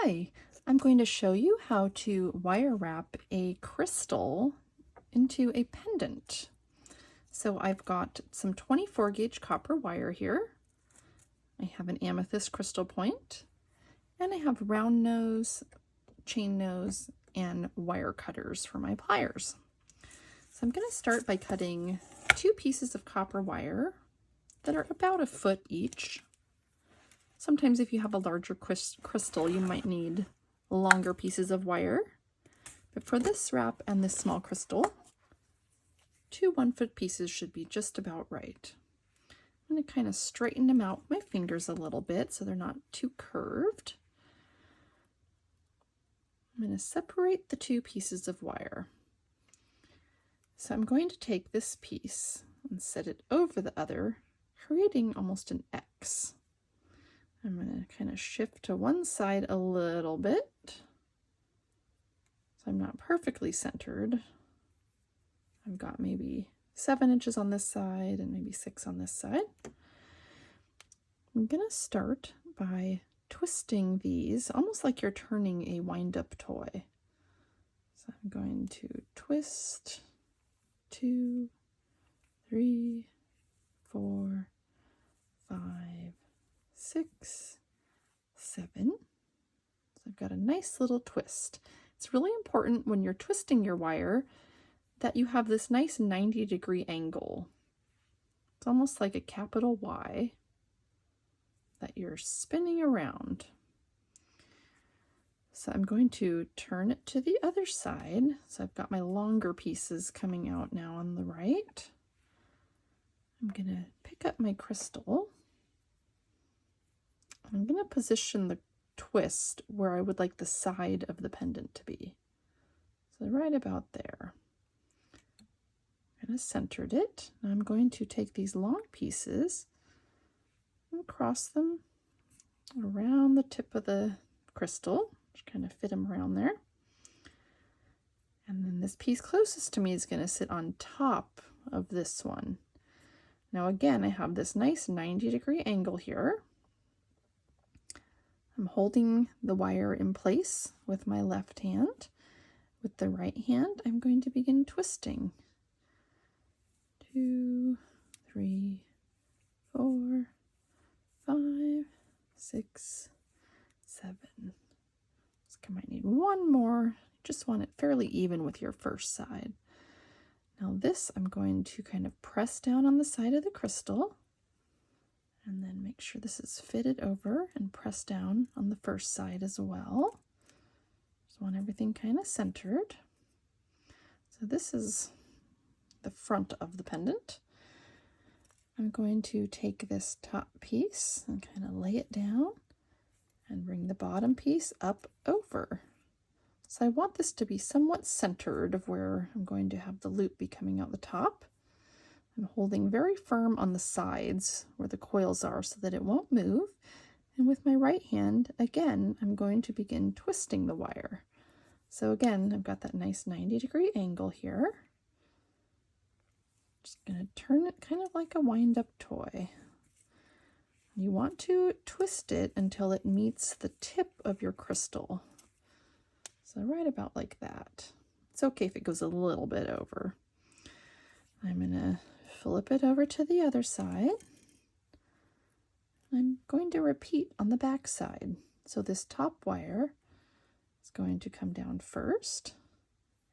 Hi, I'm going to show you how to wire wrap a crystal into a pendant. So I've got some 24 gauge copper wire here. I have an amethyst crystal point, and I have round nose, chain nose, and wire cutters for my pliers. So I'm going to start by cutting 2 pieces of copper wire that are about a foot each. Sometimes if you have a larger crystal, you might need longer pieces of wire. But for this wrap and this small crystal, 2 1-foot pieces should be just about right. I'm going to kind of straighten them out with my fingers a little bit so they're not too curved. I'm going to separate the 2 pieces of wire. So I'm going to take this piece and set it over the other, creating almost an X. I'm going to kind of shift to one side a little bit, so I'm not perfectly centered. I've got maybe 7 inches on this side and maybe 6 on this side. I'm going to start by twisting these almost like you're turning a wind-up toy. So I'm going to twist 2, 3, 4, 5, 6, 7. So I've got a nice little twist. It's really important when you're twisting your wire that you have this nice 90-degree angle. It's almost like a capital Y that you're spinning around. So I'm going to turn it to the other side. So I've got my longer pieces coming out now on the right. I'm going to pick up my crystal. I'm going to position the twist where I would like the side of the pendant to be. So right about there. I'm kind of centered it. Now I'm going to take these long pieces and cross them around the tip of the crystal. Just kind of fit them around there. And then this piece closest to me is going to sit on top of this one. Now again, I have this nice 90-degree angle here. I'm holding the wire in place with my left hand. With the right hand, I'm going to begin twisting. 2, 3, 4, 5, 6, 7. I might need one more. Just want it fairly even with your first side. Now this, I'm going to kind of press down on the side of the crystal and then make sure this is fitted over and press down on the first side as well. Just want everything kind of centered. So this is the front of the pendant. I'm going to take this top piece and kind of lay it down and bring the bottom piece up over. So I want this to be somewhat centered of where I'm going to have the loop be coming out the top. I'm holding very firm on the sides where the coils are so that it won't move. And with my right hand, again, I'm going to begin twisting the wire. So again, I've got that nice 90-degree angle here. Just going to turn it kind of like a wind-up toy. You want to twist it until it meets the tip of your crystal. So right about like that. It's okay if it goes a little bit over. I'm going to flip it over to the other side. I'm going to repeat on the back side. So this top wire is going to come down first,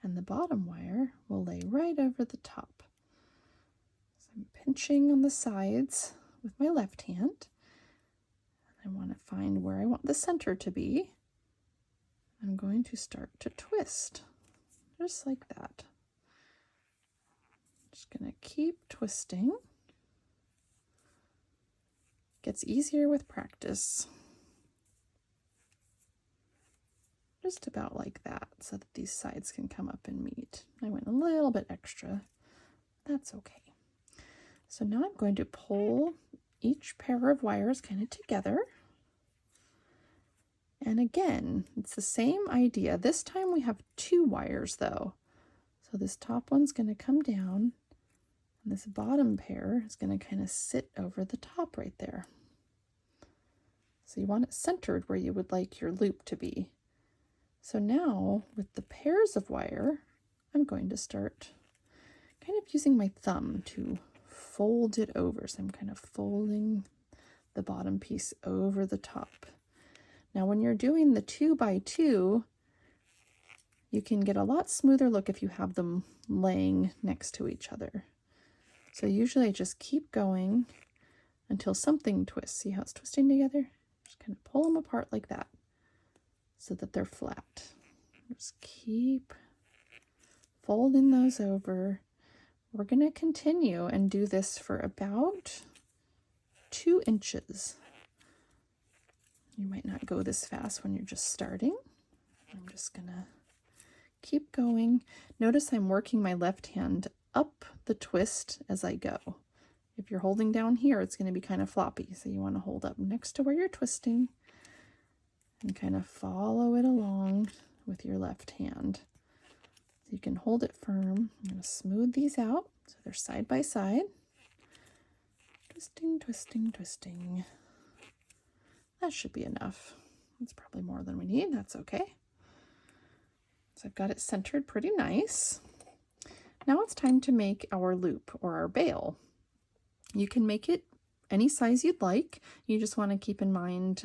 and the bottom wire will lay right over the top. So I'm pinching on the sides with my left hand. I want to find where I want the center to be. I'm going to start to twist, just like that. Just going to keep twisting. Gets easier with practice. Just about like that, so that these sides can come up and meet. I went a little bit extra. That's okay. So now I'm going to pull each pair of wires kind of together. And again, it's the same idea. This time we have 2 wires though. So this top one's going to come down, and this bottom pair is going to kind of sit over the top right there. So you want it centered where you would like your loop to be. So now with the pairs of wire, I'm going to start kind of using my thumb to fold it over. So I'm kind of folding the bottom piece over the top. Now when you're doing the 2 by 2, you can get a lot smoother look if you have them laying next to each other. So usually I just keep going until something twists. See how it's twisting together? Just kind of pull them apart like that so that they're flat. Just keep folding those over. We're going to continue and do this for about 2 inches. You might not go this fast when you're just starting. I'm just going to keep going. Notice I'm working my left hand up the twist as I go. If you're holding down here, it's going to be kind of floppy. So you want to hold up next to where you're twisting and kind of follow it along with your left hand. So you can hold it firm. I'm going to smooth these out so they're side by side. Twisting, twisting, twisting. That should be enough. That's probably more than we need. That's okay. So I've got it centered pretty nice. Now it's time to make our loop or our bail. You can make it any size you'd like. You just want to keep in mind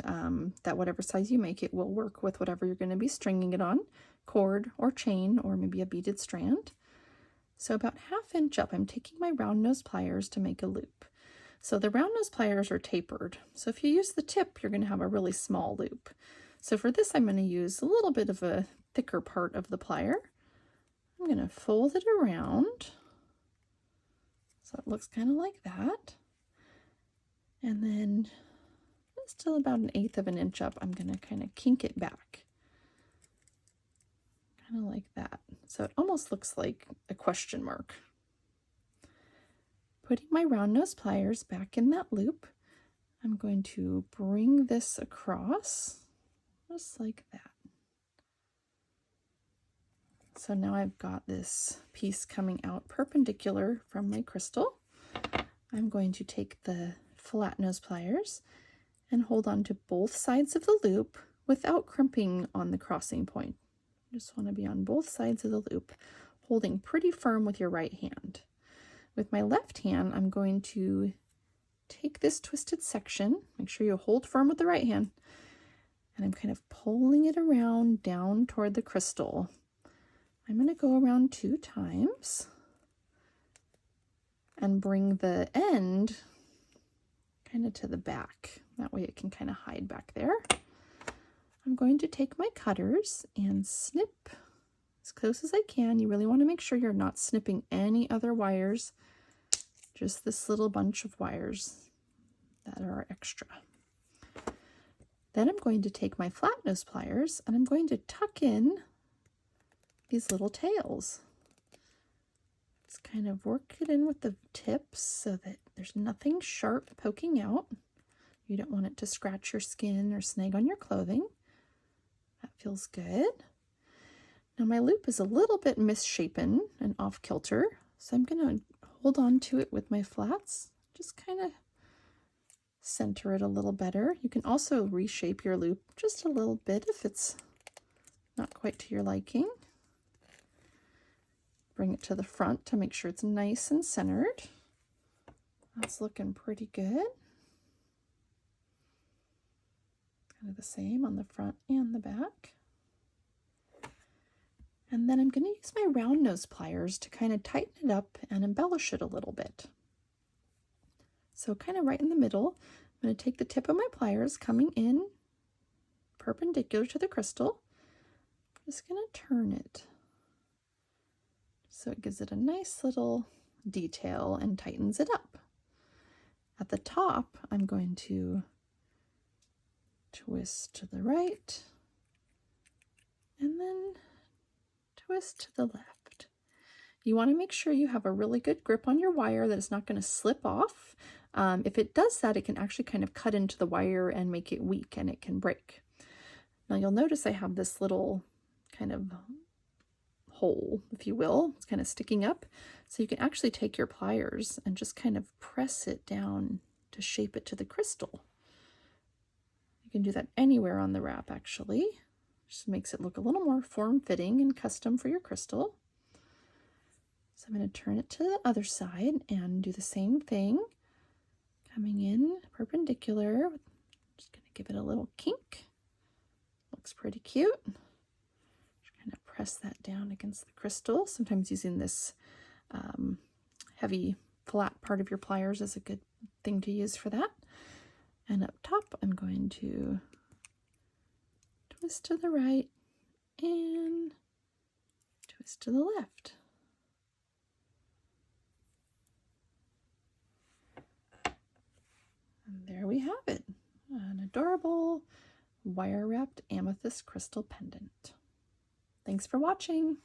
that whatever size you make it will work with whatever you're going to be stringing it on, cord or chain or maybe a beaded strand. So about 1/2 inch up, I'm taking my round nose pliers to make a loop. So the round nose pliers are tapered. So if you use the tip, you're going to have a really small loop. So for this, I'm going to use a little bit of a thicker part of the plier. I'm going to fold it around so it looks kind of like that. And then just till about 1/8 of an inch up, I'm going to kind of kink it back. Kind of like that. So it almost looks like a question mark. Putting my round nose pliers back in that loop, I'm going to bring this across just like that. So now I've got this piece coming out perpendicular from my crystal. I'm going to take the flat nose pliers and hold on to both sides of the loop without crimping on the crossing point. You just want to be on both sides of the loop, holding pretty firm with your right hand. With my left hand, I'm going to take this twisted section, make sure you hold firm with the right hand, and I'm kind of pulling it around down toward the crystal. I'm going to go around 2 times and bring the end kind of to the back. That way it can kind of hide back there. I'm going to take my cutters and snip as close as I can. You really want to make sure you're not snipping any other wires, just this little bunch of wires that are extra. Then I'm going to take my flat nose pliers and I'm going to tuck in these little tails. Just kind of work it in with the tips so that there's nothing sharp poking out. You don't want it to scratch your skin or snag on your clothing. That feels good. Now my loop is a little bit misshapen and off kilter, so I'm going to hold on to it with my flats. Just kind of center it a little better. You can also reshape your loop just a little bit if it's not quite to your liking. Bring it to the front to make sure it's nice and centered. That's looking pretty good. Kind of the same on the front and the back. And then I'm going to use my round nose pliers to kind of tighten it up and embellish it a little bit. So kind of right in the middle, I'm going to take the tip of my pliers coming in perpendicular to the crystal. I'm just going to turn it so it gives it a nice little detail and tightens it up. At the top, I'm going to twist to the right and then twist to the left. You want to make sure you have a really good grip on your wire, that it's not going to slip off. If it does that, it can actually kind of cut into the wire and make it weak and it can break. Now you'll notice I have this little kind of hole, if you will. It's kind of sticking up. So you can actually take your pliers and just kind of press it down to shape it to the crystal. You can do that anywhere on the wrap, actually. Just makes it look a little more form-fitting and custom for your crystal. So I'm going to turn it to the other side and do the same thing. Coming in perpendicular. Just going to give it a little kink. Looks pretty cute. Just kind of press that down against the crystal. Sometimes using this heavy flat part of your pliers is a good thing to use for that. And up top, I'm going to twist to the right and twist to the left. And there we have it, an adorable wire-wrapped amethyst crystal pendant. Thanks for watching.